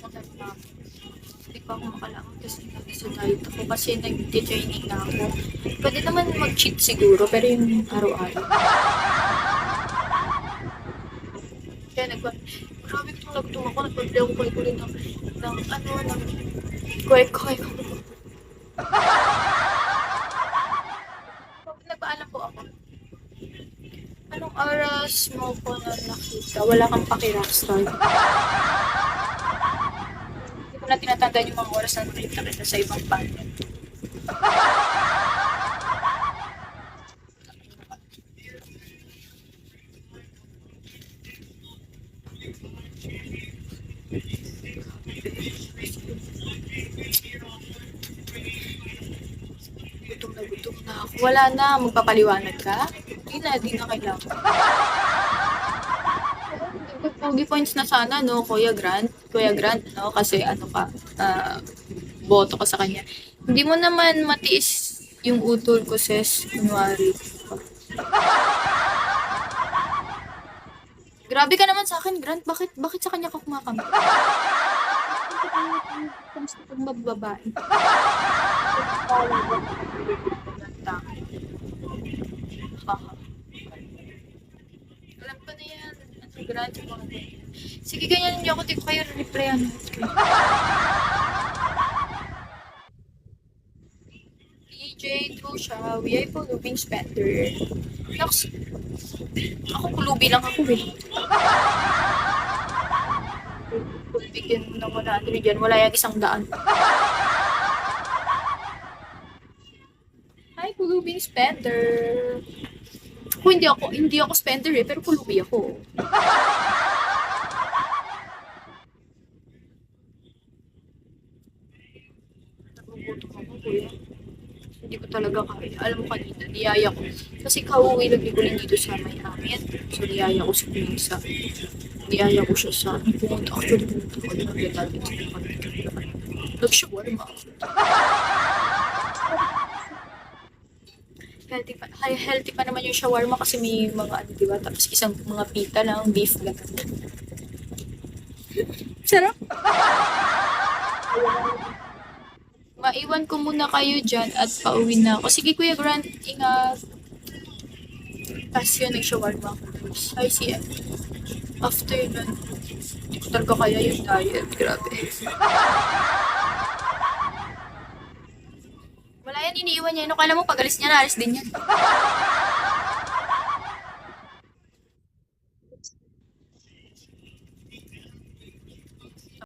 Maganda na ako. Hindi pa ako makalangan kasi nasa diet ako kasi nag-training na ako. Pwede naman mag-cheat siguro, pero yung araw-araw. Kaya grabe itong nagtuma ako, nagpabili ako kulit ng kwek-kwek. Nagpaalam po ako. Anong oras mo ko na nakita? Wala kang paki-rockstar. Hindi ko na tinatandaan yung mga oras na nakita kita sa ibang panel. Gutom na ako. Wala na, magpapaliwanag ka? Di na kailangan. Pogi points na sana, no, Kuya Grant? Kuya Grant, no? Kasi ano ka, boto ka sa kanya. Hindi mo naman matiis yung utol ko, sis. Kunwari. Grabe ka naman sa akin, Grant. Bakit sa kanya ka kumakampi? Kamusta pag mababae? Alam ko na yan. Ano, Grant, yung mga ganyan. Sige, ganyan niyo ako. Di ko kayo replyan. DJ Trusha, we ay pulubing spender. Naks, ako pulubi lang ako eh. Bigyan mo ng 100 dyan, wala yung 100. Hi, pulubing spender. Hindi ako spender eh, pero pulubi ako. Nagugutom ako, kuya. Hindi ko talaga kaya. Alam mo kanina, niyaya ko. Kasi kauwi lang din dito sa may amin. So, niyaya ko si Pinsa. Niyaya ko siya sa pumunta. Actually, pumunta ko lang natin sa nag-shawarma. Healthy pa naman yung shawarma kasi may mga ano, diba? Tapos isang mga pita lang, beef lang. Sarap. Maiwan ko muna kayo dyan at pauwi na ako. Sige, Kuya Grant, ingat. Tapos yun, nag-shawarma ako. Ay, siya. After nun, hindi ko talaga kaya yung diet. Grabe. Wala yan, iniiwan niya. Ano kala mo, pag alis niya, naalis din yan.